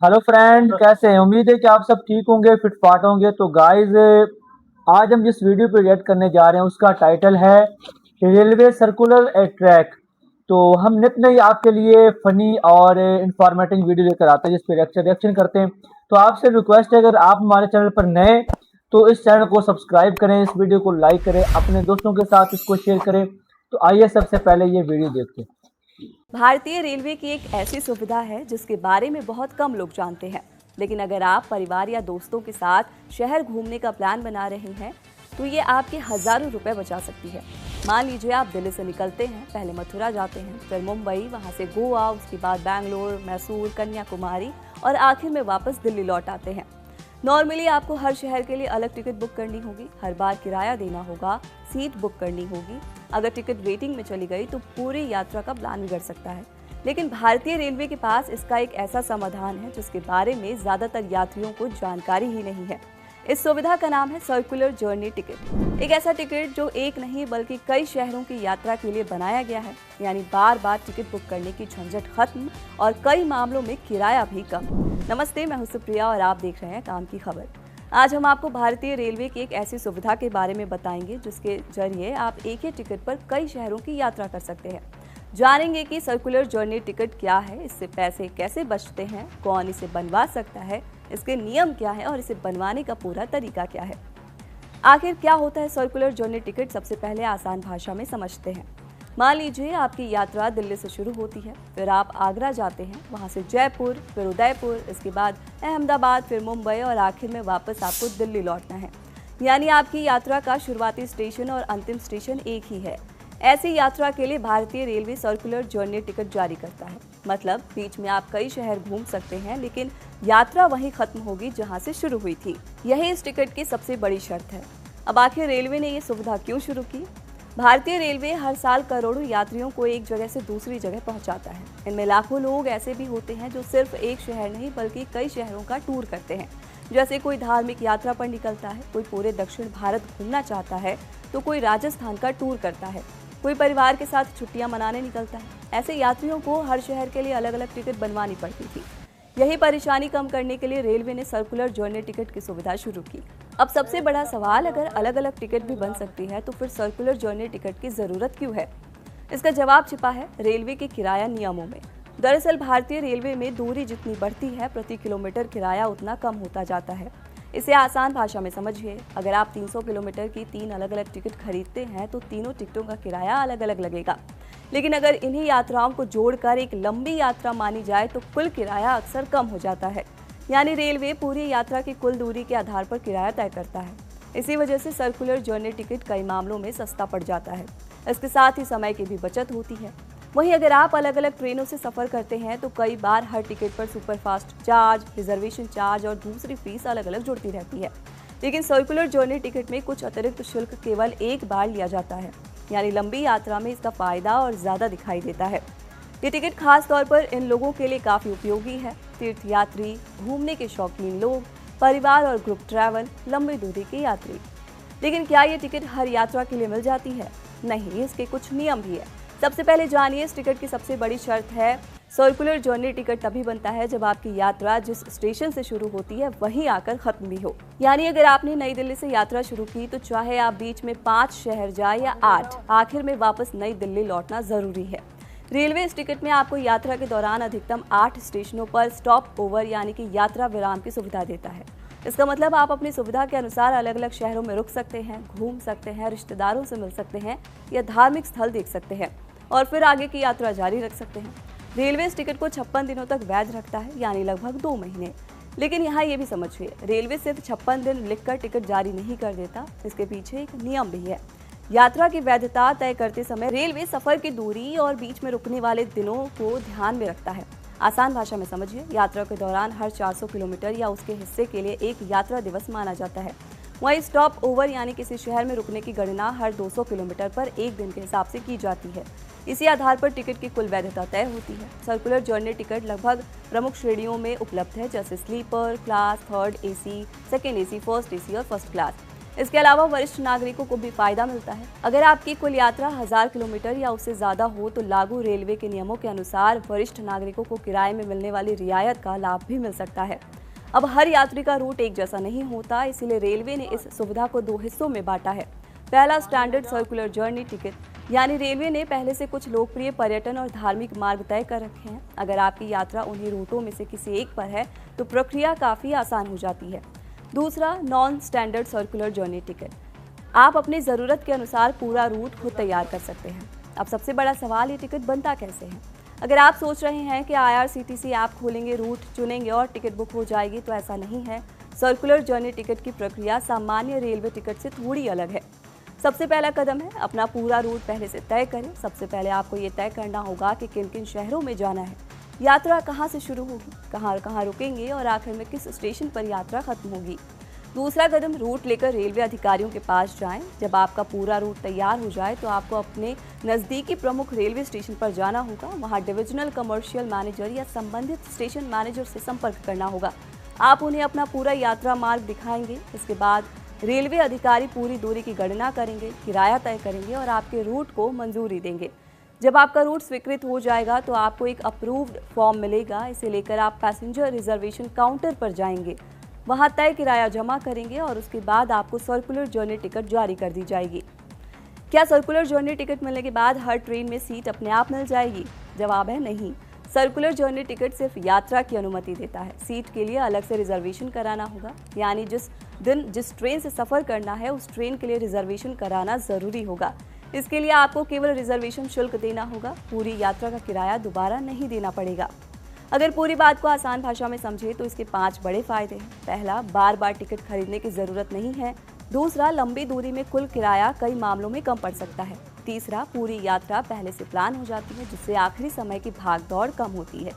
Hello friend, कैसे हैं? उम्मीद है कि आप सब ठीक होंगे, फिट फाट होंगे। तो गाइस, आज हम जिस वीडियो पे रिएक्ट करने जा रहे हैं उसका टाइटल है रेलवे सर्कुलर ट्रैक। तो हम नित नई आपके लिए फनी और इंफॉर्मेटिव वीडियो लेकर आते हैं जिस पे रिएक्शन करते हैं। तो आपसे रिक्वेस्ट है, अगर आप हमारे चैनल पर नए तो इस चैनल को सब्सक्राइब करें, इस वीडियो को लाइक करें, अपने दोस्तों के साथ इसको शेयर करें। तो आइए सबसे पहले ये वीडियो देखते हैं। भारतीय रेलवे की एक ऐसी सुविधा है जिसके बारे में बहुत कम लोग जानते हैं। लेकिन अगर आप परिवार या दोस्तों के साथ शहर घूमने का प्लान बना रहे हैं तो ये आपके हजारों रुपए बचा सकती है। मान लीजिए आप दिल्ली से निकलते हैं, पहले मथुरा जाते हैं, फिर मुंबई, वहां से गोवा, उसके बाद बैंगलोर, मैसूर, कन्याकुमारी और आखिर में वापस दिल्ली लौट आते हैं। नॉर्मली आपको हर शहर के लिए अलग टिकट बुक करनी होगी, हर बार किराया देना होगा, सीट बुक करनी होगी। अगर टिकट वेटिंग में चली गई तो पूरी यात्रा का प्लान बिगड़ सकता है। लेकिन भारतीय रेलवे के पास इसका एक ऐसा समाधान है जिसके बारे में ज्यादातर यात्रियों को जानकारी ही नहीं है। इस सुविधा का नाम है सर्कुलर जर्नी टिकट। एक ऐसा टिकट जो एक नहीं बल्कि कई शहरों की यात्रा के लिए बनाया गया है, यानी बार बार टिकट बुक करने की झंझट खत्म और कई मामलों में किराया भी कम। नमस्ते, मैं हूं सुप्रिया और आप देख रहे हैं काम की खबर। आज हम आपको भारतीय रेलवे की एक ऐसी सुविधा के बारे में बताएंगे जिसके जरिए आप एक ही टिकट पर कई शहरों की यात्रा कर सकते हैं। जानेंगे कि सर्कुलर जर्नी टिकट क्या है, इससे पैसे कैसे बचते हैं, कौन इसे बनवा सकता है, इसके नियम क्या है और इसे बनवाने का पूरा तरीका क्या है। आखिर क्या होता है सर्कुलर जर्नी टिकट, सबसे पहले आसान भाषा में समझते हैं। मान लीजिए आपकी यात्रा दिल्ली से शुरू होती है, फिर आप आगरा जाते हैं, वहां से जयपुर, फिर उदयपुर, इसके बाद अहमदाबाद, फिर मुंबई और आखिर में वापस आपको दिल्ली लौटना है। यानी आपकी यात्रा का शुरुआती स्टेशन और अंतिम स्टेशन एक ही है। ऐसी यात्रा के लिए भारतीय रेलवे सर्कुलर जर्नी टिकट जारी करता है। मतलब बीच में आप कई शहर घूम सकते हैं, लेकिन यात्रा वहीं खत्म होगी जहां से शुरू हुई थी। यही इस टिकट की सबसे बड़ी शर्त है। अब आखिर रेलवे ने ये सुविधा क्यों शुरू की? भारतीय रेलवे हर साल करोड़ों यात्रियों को एक जगह से दूसरी जगह पहुंचाता है। इनमें लाखों लोग ऐसे भी होते हैं जो सिर्फ एक शहर नहीं बल्कि कई शहरों का टूर करते हैं। जैसे कोई धार्मिक यात्रा पर निकलता है, कोई पूरे दक्षिण भारत घूमना चाहता है, तो कोई राजस्थान का टूर करता है, कोई परिवार के साथ छुट्टियां मनाने निकलता है। ऐसे यात्रियों को हर शहर के लिए अलग अलग टिकट बनवानी पड़ती थी। यही परेशानी कम करने के लिए रेलवे ने सर्कुलर जर्नी टिकट की सुविधा शुरू की। अब सबसे बड़ा सवाल, अगर अलग अलग टिकट भी बन सकती है तो फिर सर्कुलर जर्नी टिकट की जरूरत क्यों है? इसका जवाब छिपा है रेलवे के किराया नियमों में। दरअसल भारतीय रेलवे में दूरी जितनी बढ़ती है, प्रति किलोमीटर किराया उतना कम होता जाता है। इसे आसान भाषा में समझिए, अगर आप 300 किलोमीटर की 3 अलग अलग टिकट खरीदते हैं तो तीनों टिकटों का किराया अलग अलग लगेगा। लेकिन अगर इन्हीं यात्राओं को जोड़कर एक लंबी यात्रा मानी जाए तो कुल किराया अक्सर कम हो जाता है। यानी रेलवे पूरी यात्रा की कुल दूरी के आधार पर किराया तय करता है। इसी वजह से सर्कुलर जर्नी टिकट कई मामलों में सस्ता पड़ जाता है। इसके साथ ही समय की भी बचत होती है। वहीं अगर आप अलग अलग ट्रेनों से सफर करते हैं तो कई बार हर टिकट पर सुपरफास्ट चार्ज, रिजर्वेशन चार्ज और दूसरी फीस अलग अलग जुड़ती रहती है। लेकिन सर्कुलर जर्नी टिकट में कुछ अतिरिक्त शुल्क केवल एक बार लिया जाता है। यानी लंबी यात्रा में इसका फायदा और ज्यादा दिखाई देता है। ये टिकट खास तौर पर इन लोगों के लिए काफी उपयोगी है: तीर्थयात्री, घूमने के शौकीन लोग, परिवार और ग्रुप ट्रैवल, लंबी दूरी के यात्री। लेकिन क्या ये टिकट हर यात्रा के लिए मिल जाती है? नहीं, इसके कुछ नियम भी है। सबसे पहले जानिए इस टिकट की सबसे बड़ी शर्त है, सर्कुलर जर्नी टिकट तभी बनता है जब आपकी यात्रा जिस स्टेशन से शुरू होती है वहीं आकर खत्म भी हो। यानी अगर आपने नई दिल्ली से यात्रा शुरू की तो चाहे आप बीच में 5 शहर जाए या 8, आखिर में वापस नई दिल्ली लौटना जरूरी है। रेलवे इस टिकट में आपको यात्रा के दौरान अधिकतम 8 स्टेशनों पर स्टॉप ओवर यानी कि यात्रा विराम की सुविधा देता है। इसका मतलब आप अपनी सुविधा के अनुसार अलग अलग शहरों में रुक सकते हैं, घूम सकते हैं, रिश्तेदारों से मिल सकते हैं या धार्मिक स्थल देख सकते हैं और फिर आगे की यात्रा जारी रख सकते हैं। रेलवे इस टिकट को 56 दिनों तक वैध रखता है, यानी लगभग 2 महीने। लेकिन यहाँ ये भी समझिए, रेलवे सिर्फ 56 दिन लिखकर टिकट जारी नहीं कर देता, इसके पीछे एक नियम भी है। यात्रा की वैधता तय करते समय रेलवे सफर की दूरी और बीच में रुकने वाले दिनों को ध्यान में रखता है। आसान भाषा में समझिए, यात्रा के दौरान हर 400 किलोमीटर या उसके हिस्से के लिए एक यात्रा दिवस माना जाता है। वहीं स्टॉप ओवर यानी किसी शहर में रुकने की गणना हर 200 किलोमीटर पर एक दिन के हिसाब से की जाती है। इसी आधार पर टिकट की कुल वैधता तय होती है। सर्कुलर जर्नी टिकट लगभग प्रमुख श्रेणियों में उपलब्ध है, जैसे sleeper class, third AC, second AC, first AC और फर्स्ट क्लास। इसके अलावा वरिष्ठ नागरिकों को भी फायदा मिलता है। अगर आपकी कुल यात्रा 1000 किलोमीटर या उससे ज़्यादा हो तो लागू रेलवे के नियमों के अनुसार वरिष्ठ नागरिकों को किराए में मिलने वाली रियायत का लाभ भी मिल सकता है। अब हर यात्री का रूट एक जैसा नहीं होता, इसीलिए रेलवे ने इस सुविधा को 2 हिस्सों में बांटा है। पहला स्टैंडर्ड सर्कुलर जर्नी टिकट, यानी रेलवे ने पहले से कुछ लोकप्रिय पर्यटन और धार्मिक मार्ग तय कर रखे हैं। अगर आपकी यात्रा उन्हीं रूटों में से किसी एक पर है तो प्रक्रिया काफ़ी आसान हो जाती है। दूसरा non standard circular journey ticket, आप अपनी ज़रूरत के अनुसार पूरा रूट खुद तैयार कर सकते हैं। अब सबसे बड़ा सवाल, ये टिकट बनता कैसे है? अगर आप सोच रहे हैं कि IRCTC ऐप खोलेंगे, रूट चुनेंगे और टिकट बुक हो जाएगी, तो ऐसा नहीं है। सर्कुलर जर्नी टिकट की प्रक्रिया सामान्य रेलवे टिकट से थोड़ी अलग है। सबसे पहला कदम है अपना पूरा रूट पहले से तय करें। सबसे पहले आपको ये तय करना होगा कि किन किन शहरों में जाना है, यात्रा कहाँ से शुरू होगी, कहाँ कहाँ रुकेंगे और आखिर में किस स्टेशन पर यात्रा खत्म होगी। दूसरा कदम, रूट लेकर रेलवे अधिकारियों के पास जाएं। जब आपका पूरा रूट तैयार हो जाए तो आपको अपने नज़दीकी प्रमुख रेलवे स्टेशन पर जाना होगा। वहाँ डिविजनल कमर्शियल मैनेजर या संबंधित स्टेशन मैनेजर से संपर्क करना होगा। आप उन्हें अपना पूरा यात्रा मार्ग दिखाएंगे। इसके बाद रेलवे अधिकारी पूरी दूरी की गणना करेंगे, किराया तय करेंगे और आपके रूट को मंजूरी देंगे। जब आपका रूट स्वीकृत हो जाएगा तो आपको एक अप्रूव्ड फॉर्म मिलेगा। इसे लेकर आप पैसेंजर रिजर्वेशन काउंटर पर जाएंगे, वहां तय किराया जमा करेंगे और उसके बाद आपको सर्कुलर जर्नी टिकट जारी कर दी जाएगी। क्या सर्कुलर जर्नी टिकट मिलने के बाद हर ट्रेन में सीट अपने आप मिल जाएगी? जवाब है नहीं। सर्कुलर जर्नी टिकट सिर्फ यात्रा की अनुमति देता है। सीट के लिए अलग से रिजर्वेशन कराना होगा, यानी जिस दिन जिस ट्रेन से सफ़र करना है उस ट्रेन के लिए रिजर्वेशन कराना ज़रूरी होगा। इसके लिए आपको केवल रिजर्वेशन शुल्क देना होगा, पूरी यात्रा का किराया दोबारा नहीं देना पड़ेगा। अगर पूरी बात को आसान भाषा में समझे तो इसके 5 बड़े फायदे हैं। पहला, बार बार टिकट खरीदने की ज़रूरत नहीं है। दूसरा, लंबी दूरी में कुल किराया कई मामलों में कम पड़ सकता है। तीसरा, पूरी यात्रा पहले से प्लान हो जाती है, जिससे आखिरी समय की भागदौड़ कम होती है।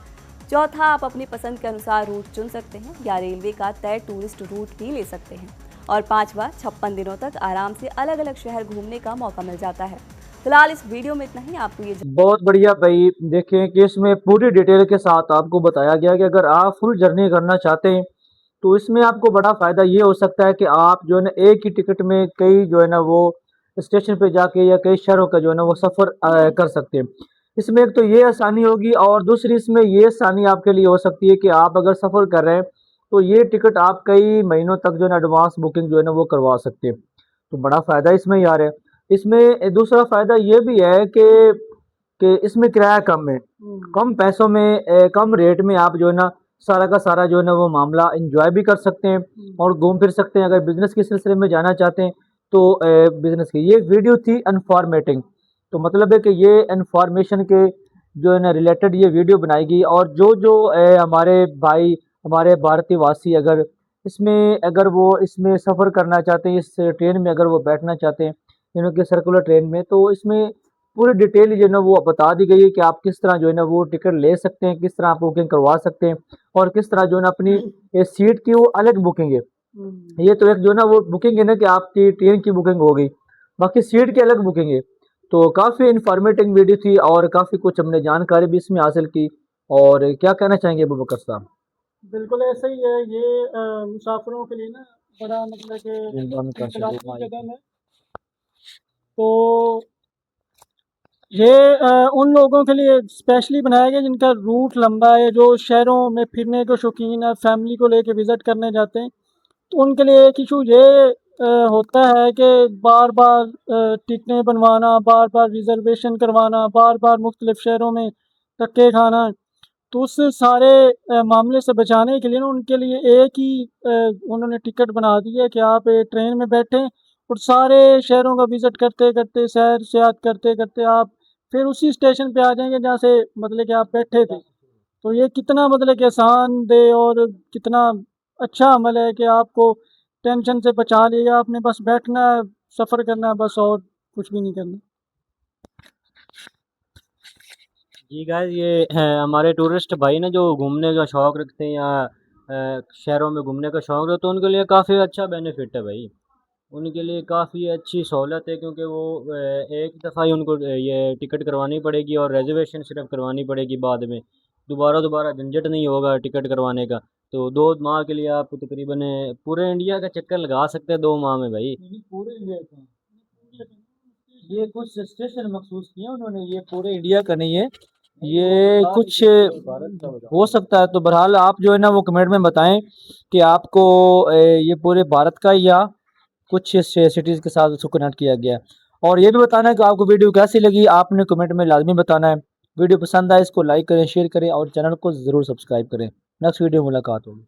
चौथा, आप अपनी पसंद के अनुसार रूट चुन सकते हैं या रेलवे का तय टूरिस्ट रूट भी ले सकते हैं। और पांचवा, 56 दिनों तक आराम से अलग अलग शहर घूमने का मौका मिल जाता है। फिलहाल इस वीडियो में इतना ही। आपको ये बहुत बढ़िया भाई, देखें कि इसमें पूरी डिटेल के साथ आपको बताया गया कि अगर आप फुल जर्नी करना चाहते हैं तो इसमें आपको बड़ा फ़ायदा ये हो सकता है कि आप जो है ना एक ही टिकट में कई जो है ना वो स्टेशन पे जाके या कई शहरों का जो है ना वो सफ़र कर सकते हैं। इसमें एक तो ये आसानी होगी और दूसरी इसमें ये आसानी आपके लिए हो सकती है कि आप अगर सफ़र कर रहे हैं तो ये टिकट आप कई महीनों तक जो है ना एडवांस बुकिंग जो है ना वो करवा सकते हैं। तो बड़ा फ़ायदा इसमें ही आ रहा है। इसमें दूसरा फ़ायदा ये भी है कि इसमें किराया कम है। कम पैसों में कम रेट में आप जो है ना सारा का सारा जो है ना वो मामला एंजॉय भी कर सकते हैं और घूम फिर सकते हैं। अगर बिज़नेस के सिलसिले में जाना चाहते हैं तो बिज़नेस की ये वीडियो थी इन्फॉर्मेटिंग, तो मतलब है कि ये इन्फॉर्मेशन के जो है ना रिलेटेड ये वीडियो बनाई गई। और जो हमारे भाई, हमारे भारतीय वासी अगर वो इसमें सफ़र करना चाहते हैं, इस ट्रेन में अगर वो बैठना चाहते हैं यानी कि सर्कुलर ट्रेन में, तो इसमें पूरी डिटेल जो है ना वो बता दी गई है कि आप किस तरह जो है ना वो टिकट ले सकते हैं, किस तरह आप बुकिंग करवा सकते हैं और किस तरह जो है ना अपनी सीट की वो अलग बुकिंग है। ये तो एक जो है ना वो बुकिंग है ना कि आपकी ट्रेन की बुकिंग हो गई, बाकी सीट की अलग बुकिंग है। तो काफ़ी इन्फॉर्मेटिव वीडियो थी और काफ़ी कुछ हमने जानकारी भी इसमें हासिल की। और क्या कहना चाहेंगे अबू बकर साहब? बिल्कुल ऐसा ही है। ये मुसाफिरों के लिए ना बड़ा मतलब कि इनकलाबी कदम है। तो ये उन लोगों के लिए स्पेशली बनाया गया जिनका रूट लंबा है, जो शहरों में फिरने के शौकीन है, फैमिली को लेके विज़िट करने जाते हैं। तो उनके लिए एक इशू ये होता है कि बार बार टिकटें बनवाना, बार बार रिजर्वेशन करवाना, बार बार मुख्तलिफ शहरों में धक्के खाना। तो उस सारे मामले से बचाने के लिए ना उनके लिए एक ही उन्होंने टिकट बना दी है कि आप ट्रेन में बैठें और सारे शहरों का विज़िट करते करते, सैर सयाहत करते करते आप फिर उसी स्टेशन पे आ जाएंगे जहाँ से मतलब कि आप बैठे थे। तो ये कितना मतलब कि आसान दे और कितना अच्छा अमल है कि आपको टेंशन से बचा लिएगा। आपने बस बैठना है, सफ़र करना है बस, और कुछ भी नहीं करना। जी गाइस, ये है हमारे टूरिस्ट भाई ना जो घूमने का शौक़ रखते हैं या शहरों में घूमने का शौक़ है, तो उनके लिए काफ़ी अच्छा बेनिफिट है भाई। उनके लिए काफ़ी अच्छी सहूलत है क्योंकि वो एक दफ़ा ही उनको ये टिकट करवानी पड़ेगी और रिजर्वेशन सिर्फ करवानी पड़ेगी बाद में। दोबारा दोबारा झंझट नहीं होगा टिकट करवाने का। तो 2 माह के लिए आप तकरीबन पूरे इंडिया का चक्कर लगा सकते हैं 2 माह में भाई। पूरे इंडिया का ये कुछ स्टेशन मखसूस किए उन्होंने, ये पूरे इंडिया का नहीं है, ये कुछ हो सकता है। तो बहरहाल आप जो है ना वो कमेंट में बताएं कि आपको ये पूरे भारत का या कुछ सिटीज़ के साथ उसको कनेक्ट किया गया है। और ये भी बताना है कि आपको वीडियो कैसी लगी, आपने कमेंट में लाजमी बताना है। वीडियो पसंद आए इसको लाइक करें, शेयर करें और चैनल को ज़रूर सब्सक्राइब करें। नेक्स्ट वीडियो मुलाकात होगी।